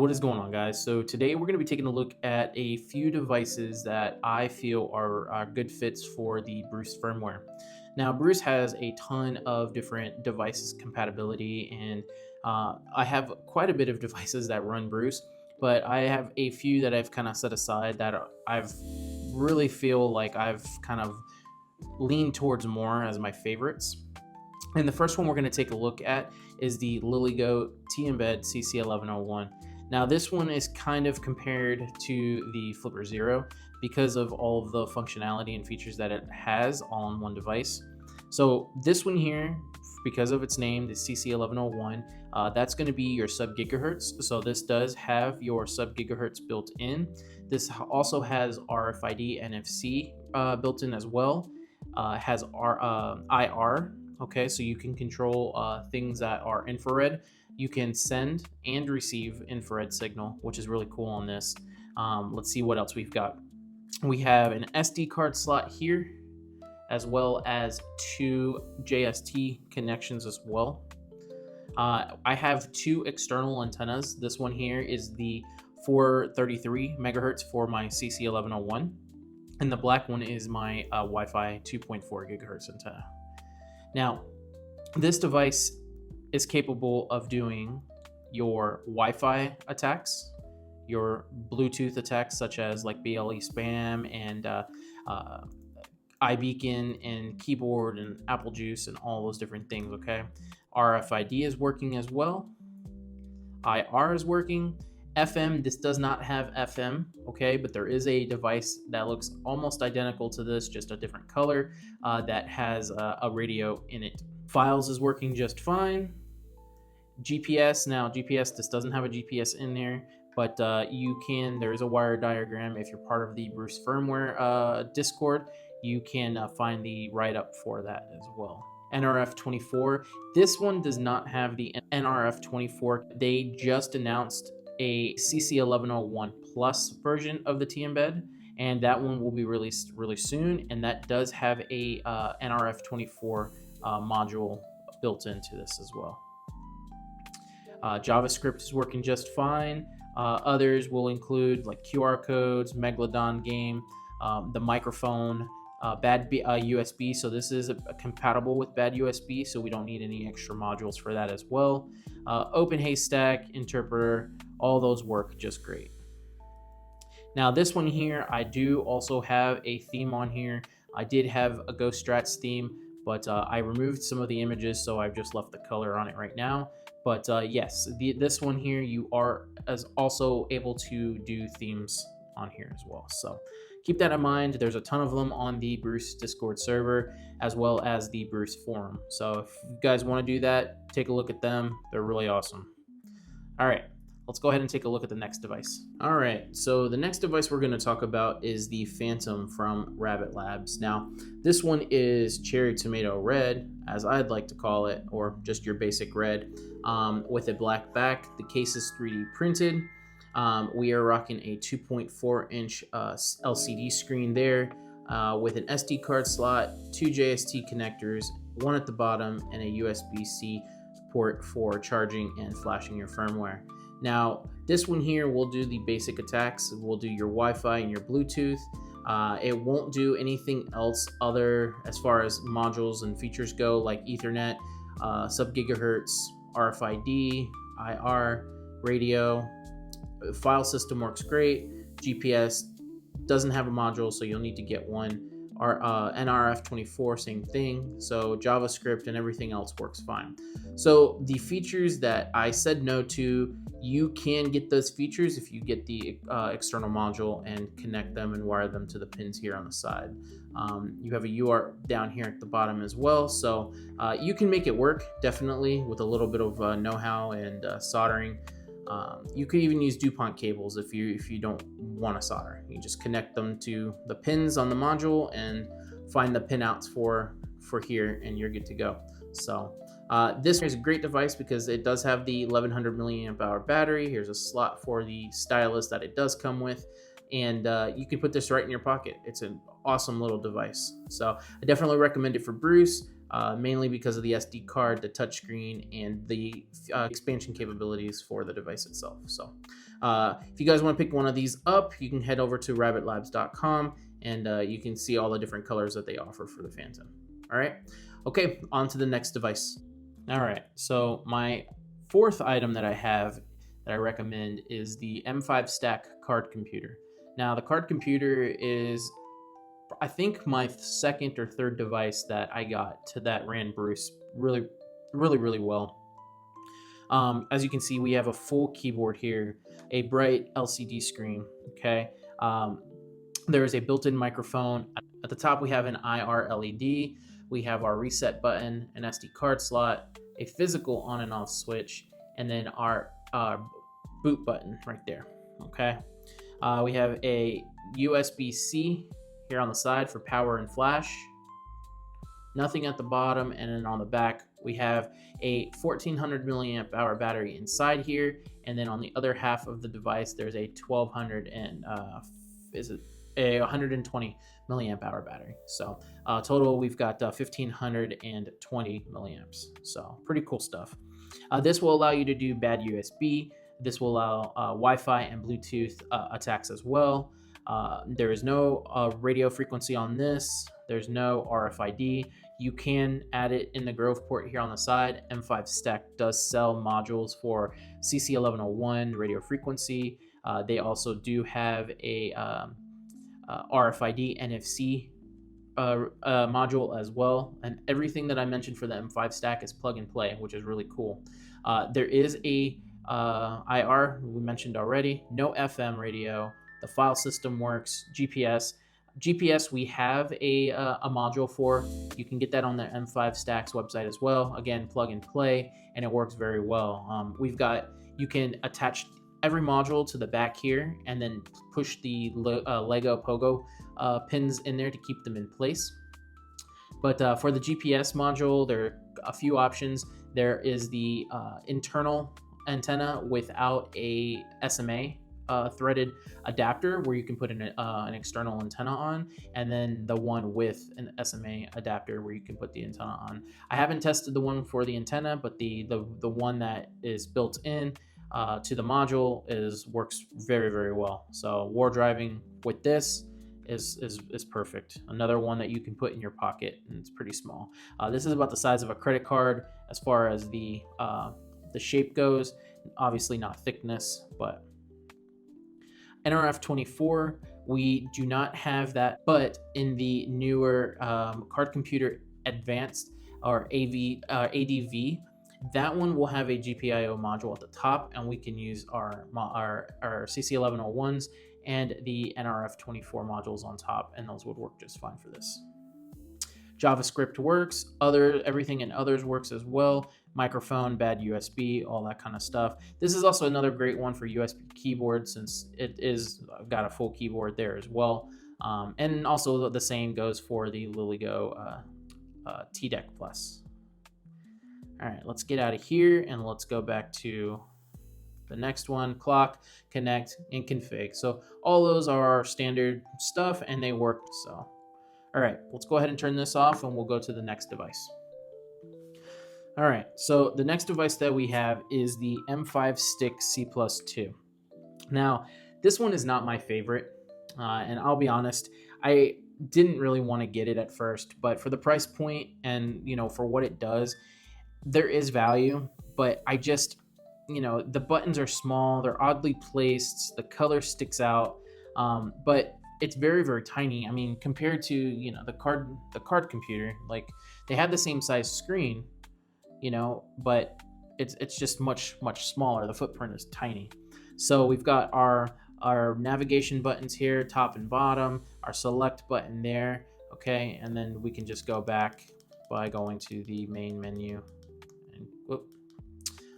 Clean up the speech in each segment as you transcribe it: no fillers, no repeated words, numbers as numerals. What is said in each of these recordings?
What is going on, guys? So today we're going to be taking a look at a few devices that I feel are good fits for the Bruce firmware. Now, Bruce has a ton of different devices compatibility, and I have quite a bit of devices that run Bruce, but I have a few that I've kind of set aside that I've really feel like I've kind of leaned towards more as my favorites. And the first one we're going to take a look at is the LILYGO T-EMBED CC1101. Now this one is kind of compared to the Flipper Zero because of all of the functionality and features that it has all in one device. So this one here, because of its name, the CC1101, that's going to be your sub-gigahertz. So this does have your sub-gigahertz built in. This also has RFID NFC built in as well. Has IR. Okay, so you can control things that are infrared. You can send and receive infrared signal, which is really cool on this. Let's see what else we've got. We have an SD card slot here, as well as two JST connections as well. I have two external antennas. This one here is the 433 megahertz for my CC1101, and the black one is my Wi-Fi 2.4 gigahertz antenna. Now, this device is capable of doing your Wi-Fi attacks, your Bluetooth attacks, such as like BLE spam and iBeacon and keyboard and Apple Juice and all those different things, okay? RFID is working as well. IR is working. FM, this does not have FM, okay, but there is a device that looks almost identical to this, just a different color, that has a radio in it. Files is working just fine. GPS, now GPS, this doesn't have a GPS in there, but there is a wire diagram. If you're part of the Bruce firmware Discord, you can find the write-up for that as well. NRF24, this one does not have the NRF24. They just announced a CC1101 Plus version of the T-EMBED, and that one will be released really soon, and that does have a NRF24 module built into this as well. JavaScript is working just fine. Others will include like QR codes, Megalodon game, the microphone, bad USB, so this is compatible with bad USB, so we don't need any extra modules for that as well. Open Haystack, interpreter, all those work just great. Now this one here, I do also have a theme on here. I did have a Ghost Strats theme, but I removed some of the images, so I've just left the color on it right now. But yes, this one here, you are also able to do themes on here as well. So keep that in mind. There's a ton of them on the Bruce Discord server, as well as the Bruce forum. So if you guys want to do that, take a look at them. They're really awesome. All right, let's go ahead and take a look at the next device. All right, so the next device we're going to talk about is the Phantom from Rabbit Labs. Now, this one is cherry tomato red, as I'd like to call it, or just your basic red, with a black back. The case is 3D printed. We are rocking a 2.4-inch LCD screen there with an SD card slot, two JST connectors, one at the bottom, and a USB-C port for charging and flashing your firmware. Now, this one here will do the basic attacks. It will do your Wi-Fi and your Bluetooth. It won't do anything else other as far as modules and features go, like Ethernet, sub-gigahertz, RFID, IR, radio. The file system works great. GPS doesn't have a module, so you'll need to get one. NRF24, same thing. So JavaScript and everything else works fine. So the features that I said no to, you can get those features if you get the external module and connect them and wire them to the pins here on the side. You have a UART down here at the bottom as well, so you can make it work, definitely, with a little bit of know-how and soldering. You could even use DuPont cables if you don't want to solder. You just connect them to the pins on the module and find the pin outs for here, and you're good to go. So this is a great device because it does have the 1100 milliamp hour battery. Here's a slot for the stylus that it does come with, and you can put this right in your pocket. It's an awesome little device. So I definitely recommend it for Bruce. mainly because of the SD card, the touchscreen, and the expansion capabilities for the device itself. So if you guys want to pick one of these up, you can head over to rabbitlabs.com and you can see all the different colors that they offer for the Phantom. All right. Okay, on to the next device. All right, so my fourth item that I have that I recommend is the M5 Stack card computer. Now, the card computer is, I think, my second or third device that I got that ran Bruce really well. As you can see, we have a full keyboard here, a bright LCD screen, okay? There is a built-in microphone. At the top, we have an IR LED. We have our reset button, an SD card slot, a physical on and off switch, and then our boot button right there, okay? We have a USB-C here on the side for power and flash. Nothing at the bottom, and then on the back, we have a 1400 milliamp hour battery inside here, and then on the other half of the device, there's a 120 milliamp hour battery. So total, we've got 1520 milliamps. So pretty cool stuff. This will allow you to do bad USB. This will allow Wi-Fi and Bluetooth attacks as well. There is no radio frequency on this. There's no RFID. You can add it in the Grove port here on the side. M5 Stack does sell modules for CC1101 radio frequency. They also do have a RFID NFC module as well, and everything that I mentioned for the M5 Stack is plug and play, which is really cool. There is a IR we mentioned already, no FM radio. The file system works. GPS we have a module for. You can get that on the M5 Stack's website as well. Again, plug and play, and it works very well. You can attach every module to the back here and then push the Lego Pogo pins in there to keep them in place. But for the GPS module, there are a few options. There is the internal antenna without a SMA threaded adapter where you can put an external antenna on, and then the one with an SMA adapter where you can put the antenna on. I haven't tested the one for the antenna, but the one that is built in to the module works very well. So war driving with this is perfect. Another one that you can put in your pocket, and it's pretty small. This is about the size of a credit card as far as the shape goes. Obviously not thickness, but NRF24, we do not have that, but in the newer Card Computer Advanced or ADV, that one will have a GPIO module at the top, and we can use our CC1101s and the NRF24 modules on top, and those would work just fine for this. JavaScript works, everything in others works as well. Microphone, bad USB, all that kind of stuff. This is also another great one for USB keyboard, since I've got a full keyboard there as well. And also the same goes for the LILYGO TDEC Plus. All right, let's get out of here and let's go back to the next one: clock, connect, and config. So all those are standard stuff and they work. So all right, let's go ahead and turn this off and we'll go to the next device. All right, so the next device that we have is the M5 Stick C+2. Now, this one is not my favorite, and I'll be honest, I didn't really want to get it at first, but for the price point and for what it does, there is value. But I just, the buttons are small, they're oddly placed, the color sticks out, but it's very tiny. I mean, compared to the card computer, like they have the same size screen, but it's just much smaller. The footprint is tiny. So we've got our navigation buttons here, top and bottom, our select button there, okay, and then we can just go back by going to the main menu. And whoop.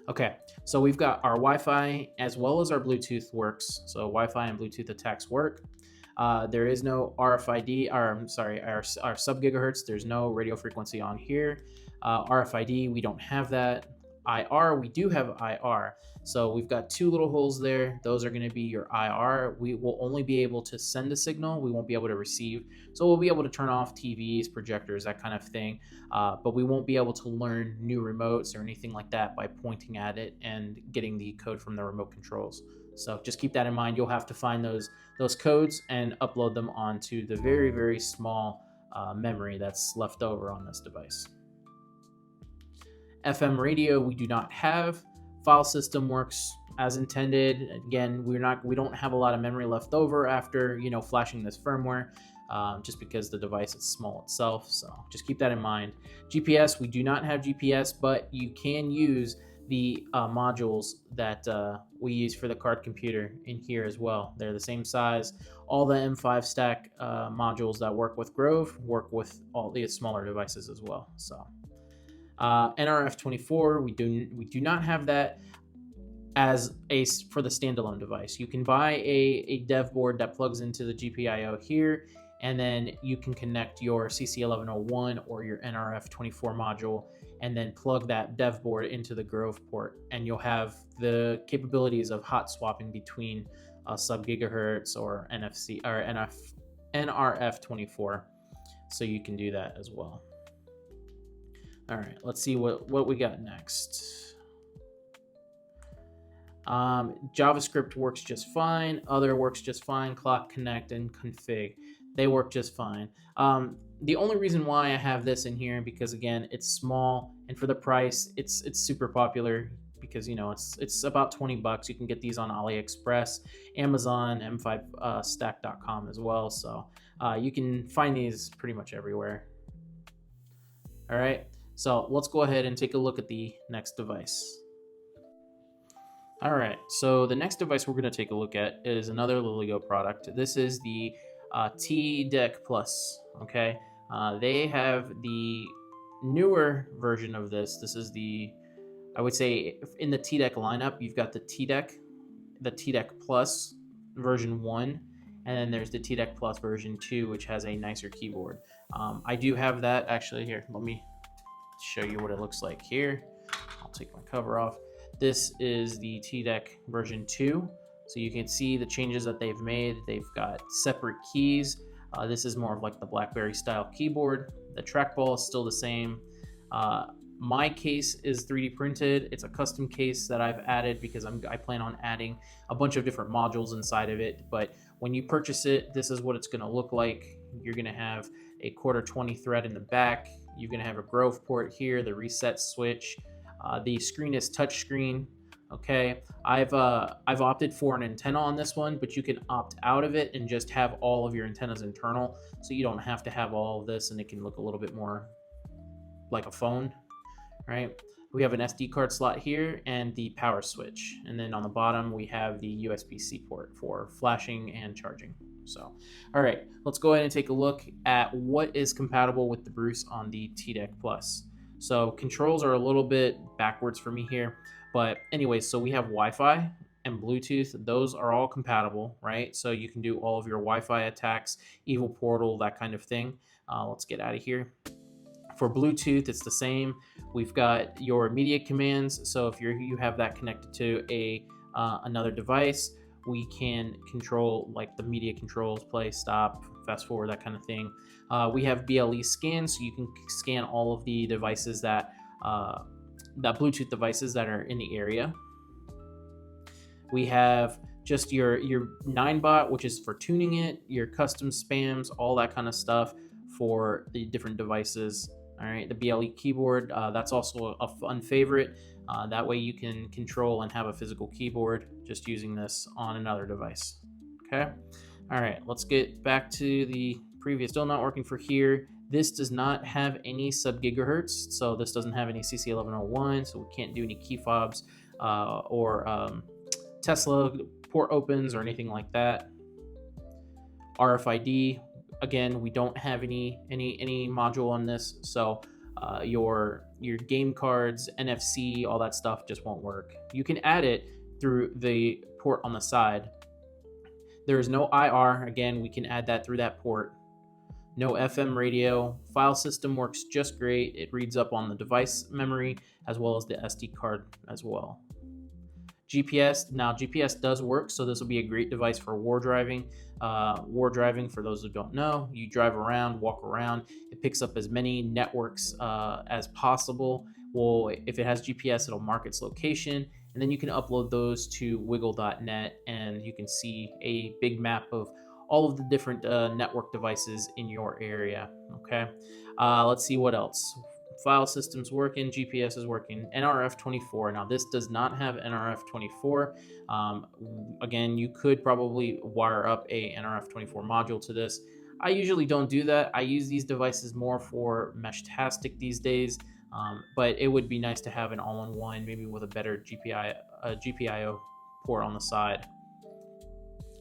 Okay, so we've got our Wi-Fi as well as our Bluetooth works. So Wi-Fi and Bluetooth attacks work. There is no RFID, our sub gigahertz. There's no radio frequency on here. RFID, we don't have that. IR, we do have IR. So we've got two little holes there. Those are going to be your IR. We will only be able to send a signal. We won't be able to receive. So we'll be able to turn off TVs, projectors, that kind of thing. But we won't be able to learn new remotes or anything like that by pointing at it and getting the code from the remote controls. So just keep that in mind. You'll have to find those codes and upload them onto the very, very small memory that's left over on this device. FM radio we do not have. File system works as intended. Again, we don't have a lot of memory left over after flashing this firmware, just because the device is small itself. So just keep that in mind. GPS, we do not have GPS, but you can use the modules that we use for the card computer in here as well. They're the same size. All the M5 stack modules that work with Grove work with all the smaller devices as well. So NRF24, we do not have that as for the standalone device. You can buy a dev board that plugs into the GPIO here, and then you can connect your CC1101 or your NRF24 module and then plug that dev board into the Grove port, and you'll have the capabilities of hot swapping between sub gigahertz or NFC or NRF24. So you can do that as well. All right, let's see what we got next. JavaScript works just fine. Other works just fine. Clock, connect, and config. They work just fine. The only reason why I have this in here, because again, it's small, and for the price, it's super popular because it's about $20. You can get these on AliExpress, Amazon, M5stack.com as well. So you can find these pretty much everywhere. All right. So let's go ahead and take a look at the next device. All right, so the next device we're going to take a look at is another LILYGO product. This is the T-Deck Plus, okay? They have the newer version of this. This is I would say in the T-Deck lineup, you've got the T-Deck Plus version 1, and then there's the T-Deck Plus version 2, which has a nicer keyboard. I do have that actually here. Let me show you what it looks like here. I'll take my cover off. This is the T-Deck version 2. So you can see the changes that they've made. They've got separate keys. This is more of like the BlackBerry style keyboard. The trackball is still the same. My case is 3D printed. It's a custom case that I've added because I plan on adding a bunch of different modules inside of it. But when you purchase it, this is what it's going to look like. You're going to have a quarter 20 thread in the back. You're going to have a Grove port here, the reset switch. The screen is touchscreen. Okay, I've opted for an antenna on this one, but you can opt out of it and just have all of your antennas internal, so you don't have to have all of this, and it can look a little bit more like a phone, right? We have an SD card slot here and the power switch, and then on the bottom we have the USB-C port for flashing and charging. So, all right, let's go ahead and take a look at what is compatible with the Bruce on the T-Deck Plus. So controls are a little bit backwards for me here, but anyways, so we have Wi-Fi and Bluetooth. Those are all compatible, right? So you can do all of your Wi-Fi attacks, Evil Portal, that kind of thing. Let's get out of here. For Bluetooth, it's the same. We've got your media commands. So if you have that connected to another device, we can control like the media controls, play, stop, fast forward, that kind of thing. We have BLE scan, so you can scan all of the devices that Bluetooth devices that are in the area. We have just your 9-bot, which is for tuning it, your custom spams, all that kind of stuff for the different devices. All right, the BLE keyboard, that's also a fun favorite. That way you can control and have a physical keyboard just using this on another device. Okay. All right, let's get back to the previous. Still not working for here. This does not have any sub gigahertz, so this doesn't have any CC1101, so we can't do any key fobs or Tesla port opens or anything like that. RFID, again, we don't have any module on this, so your game cards, NFC, all that stuff just won't work. You can add it through the port on the side. There is no IR. Again, we can add that through that port. no FM radio. File system works just great. It reads up on the device memory as well as the SD card as well. GPS, now GPS does work, so this will be a great device for war driving. War driving, for those who don't know, you drive around, walk around, it picks up as many networks as possible. Well, if it has GPS, it'll mark its location, and then you can upload those to wiggle.net, and you can see a big map of all of the different network devices in your area. Okay, let's see what else. File system's working, GPS is working, NRF24. Now this does not have NRF24. Again, you could probably wire up a NRF24 module to this. I usually don't do that. I use these devices more for Meshtastic these days, but it would be nice to have an all-in-one, maybe with a better GPIO port on the side.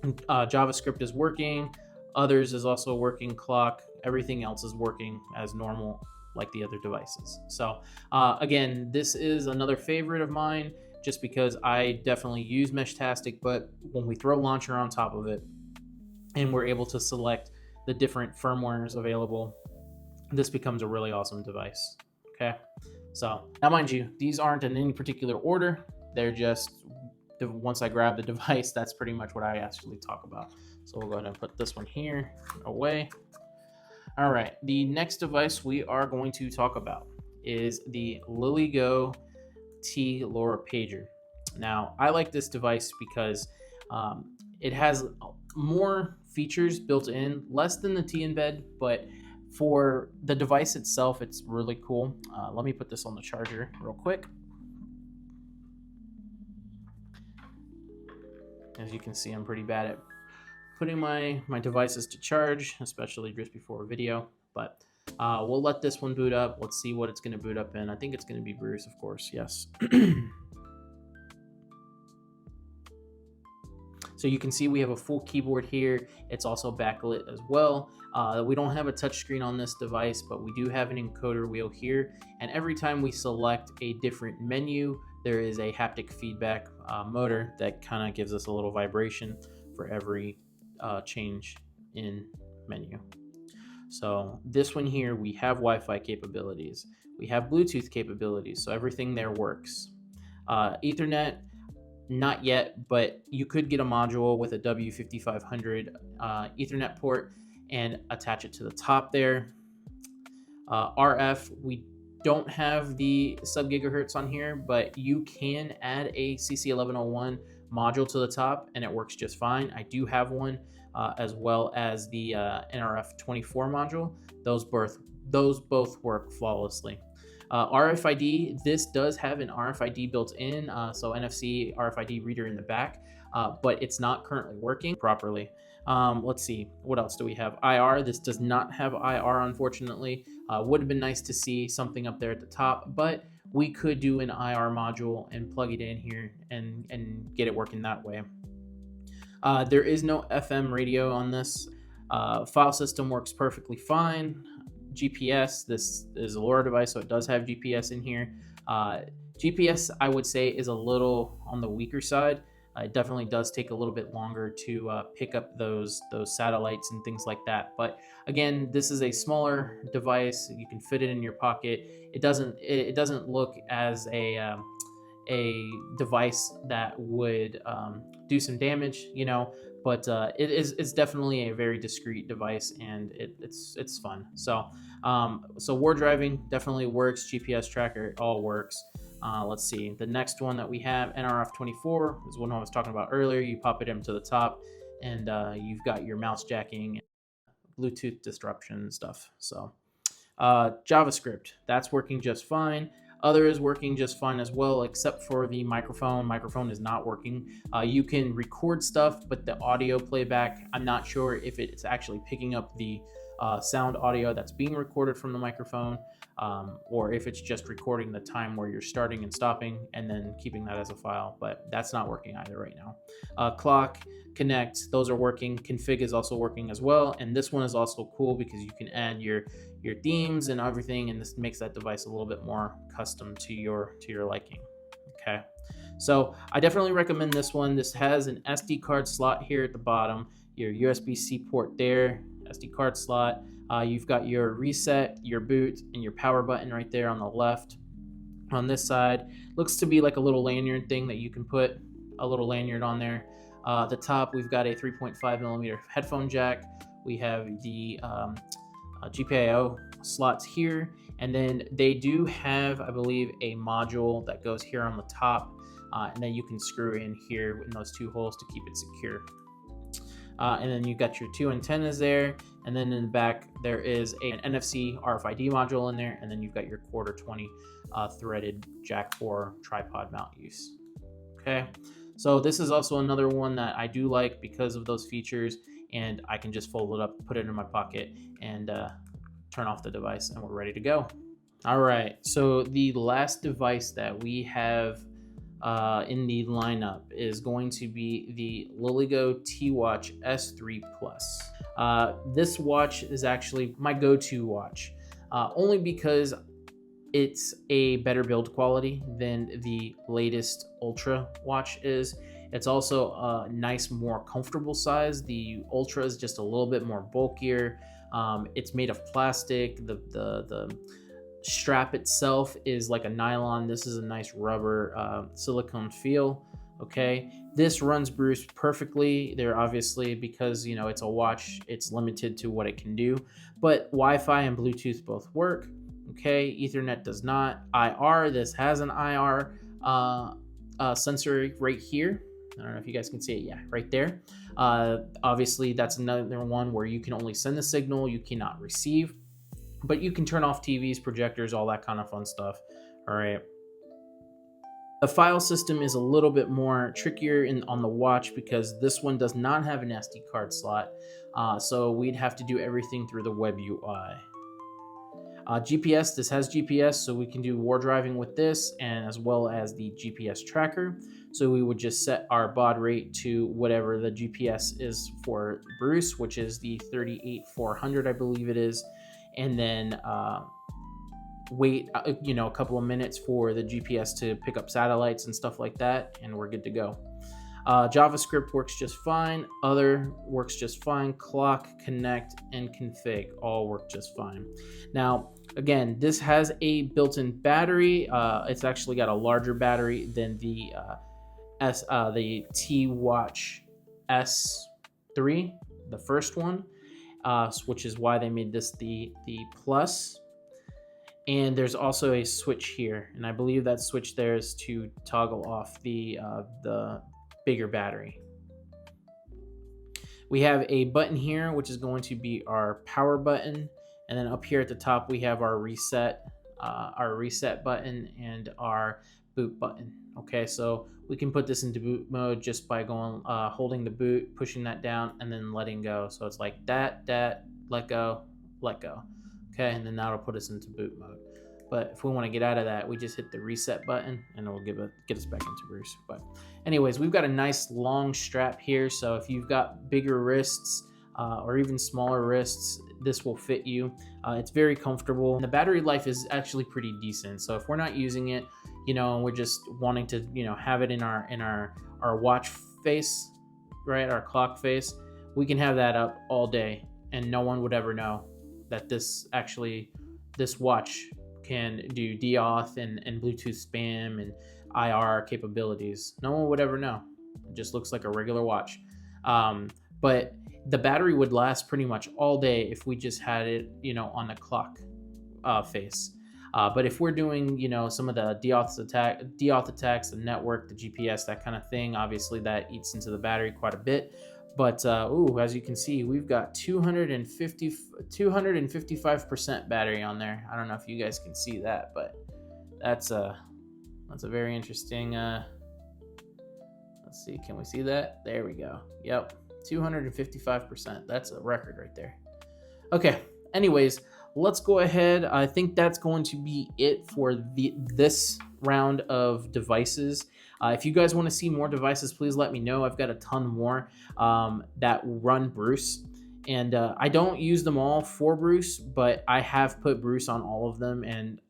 JavaScript is working, others is also working, clock, everything else is working as normal like the other devices. So again, this is another favorite of mine just because I definitely use Meshtastic, but when we throw Launcher on top of it and we're able to select the different firmwares available, this becomes a really awesome device. Okay, so now mind you, these aren't in any particular order. They're just, once I grab the device, that's pretty much what I actually talk about. So we'll go ahead and put this one here away. All right, the next device we are going to talk about is the LILYGO T-LORA pager. Now, I like this device because it has more features built in, less than the T-EMBED, but for the device itself, it's really cool. Let me put this on the charger real quick. As you can see, I'm pretty bad at putting my devices to charge, especially just before a video, but we'll let this one boot up. Let's see what it's going to boot up in. I think it's going to be Bruce, of course. Yes. So you can see we have a full keyboard here. It's also backlit as well. We don't have a touchscreen on this device, but we do have an encoder wheel here. And every time we select a different menu, there is a haptic feedback motor that kind of gives us a little vibration for every change in menu. So this one here, we have Wi-Fi capabilities. We have Bluetooth capabilities, so everything there works. Ethernet, not yet, but you could get a module with a W5500 Ethernet port and attach it to the top there. RF, we don't have the sub-gigahertz on here, but you can add a CC1101 module to the top and it works just fine. I do have one as well as the NRF24 module. Those both work flawlessly. RFID, this does have an RFID built in, so NFC RFID reader in the back, but it's not currently working properly. Let's see, what else do we have? IR, this does not have IR, unfortunately. Would have been nice to see something up there at the top, but we could do an IR module and plug it in here and get it working that way. There is no FM radio on this. File system works perfectly fine. GPS, this is a LoRa device, so it does have GPS in here. GPS, I would say, is a little on the weaker side. It definitely does take a little bit longer to pick up those satellites and things like that. But again, this is a smaller device. You can fit it in your pocket. It doesn't look as a device that would do some damage, you know. But it's definitely a very discreet device, and it's fun. So war driving definitely works. GPS tracker, it all works. Let's see, the next one that we have, NRF24, is one I was talking about earlier. You pop it into the top, and you've got your mouse jacking, Bluetooth disruption and stuff. So JavaScript, that's working just fine. Other is working just fine as well, except for the microphone. Microphone is not working. You can record stuff, but the audio playback, I'm not sure if it's actually picking up the sound audio that's being recorded from the microphone, or if it's just recording the time where you're starting and stopping and then keeping that as a file, but that's not working either right now. Clock, connect, those are working. Config is also working as well, and this one is also cool because you can add your themes and everything, and this makes that device a little bit more custom to your liking. Okay, so I definitely recommend this one. This has an SD card slot here at the bottom, your USB-C port there, SD card slot. You've got your reset, your boot, and your power button right there on the left. On this side, looks to be like a little lanyard thing that you can put a little lanyard on there. At the top, we've got a 3.5 millimeter headphone jack. We have the GPIO slots here, and then they do have, I believe, a module that goes here on the top, and then you can screw in here in those two holes to keep it secure. And then you've got your two antennas there, and then in the back there is an NFC RFID module in there, and then you've got your quarter 20 threaded jack for tripod mount use. Okay, so this is also another one that I do like because of those features, and I can just fold it up, put it in my pocket, and turn off the device, and we're ready to go. All right, so the last device that we have in the lineup is going to be the LILYGO T-Watch S3 Plus. This watch is actually my go-to watch, only because it's a better build quality than the latest Ultra watch is. It's also a nice, more comfortable size. The Ultra is just a little bit more bulkier. It's made of plastic. The strap itself is like a nylon. This is a nice rubber silicone feel. Okay, this runs Bruce perfectly. There obviously, because you know it's a watch, it's limited to what it can do, but Wi-Fi and Bluetooth both work. Okay, Ethernet does not. IR, this has an IR sensor right here. I don't know if you guys can see it. Yeah, right there. Obviously, that's another one where you can only send the signal, you cannot receive, but you can turn off TVs, projectors, all that kind of fun stuff. All right. The file system is a little bit more trickier on the watch because this one does not have an SD card slot. So we'd have to do everything through the web UI. GPS, this has GPS, so we can do war driving with this, and as well as the GPS tracker. So we would just set our baud rate to whatever the GPS is for Bruce, which is the 38400, I believe it is, and then wait a couple of minutes for the GPS to pick up satellites and stuff like that, and we're good to go. JavaScript works just fine. Other works just fine. Clock, connect, and config all work just fine. Now, again, this has a built-in battery. It's actually got a larger battery than the T-Watch S3, the first one, which is why they made this the Plus. And there's also a switch here, and I believe that switch there is to toggle off the bigger battery. We have a button here, which is going to be our power button, and then up here at the top we have our reset button and our boot button. Okay, so we can put this into boot mode just by going holding the boot, pushing that down, and then letting go. So it's like that, let go, let go. Okay, and then that'll put us into boot mode. But if we want to get out of that, we just hit the reset button and it'll get us back into Bruce. But anyways, we've got a nice long strap here. So if you've got bigger wrists or even smaller wrists, this will fit you. It's very comfortable. And the battery life is actually pretty decent. So if we're not using it, and we're just wanting to, have it in our watch face, right? Our clock face, we can have that up all day and no one would ever know that this watch can do DAuth and Bluetooth spam and IR capabilities. No one would ever know. It just looks like a regular watch. But the battery would last pretty much all day if we just had it, on the clock face. But if we're doing, some of the DAuth attacks, the network, the GPS, that kind of thing, obviously that eats into the battery quite a bit. But as you can see, we've got 255% battery on there. I don't know if you guys can see that, but that's a very interesting. Let's see, can we see that? There we go. Yep, 255%. That's a record right there. Okay. Anyways, let's go ahead. I think that's going to be it for this round of devices. If you guys want to see more devices, please let me know. I've got a ton more that run Bruce. And I don't use them all for Bruce, but I have put Bruce on all of them. And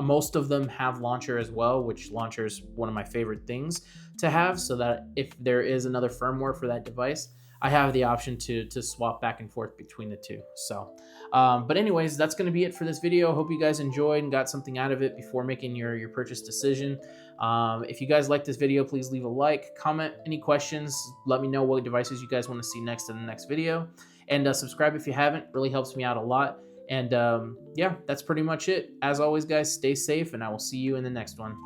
most of them have launcher as well, which launcher is one of my favorite things to have, so that if there is another firmware for that device, I have the option to swap back and forth between the two. So, but anyways, that's going to be it for this video. Hope you guys enjoyed and got something out of it before making your purchase decision. If you guys like this video, please leave a like, comment any questions, let me know what devices you guys want to see next in the next video, and subscribe if you haven't. Really helps me out a lot. And yeah, that's pretty much it. As always, guys, stay safe, and I will see you in the next one.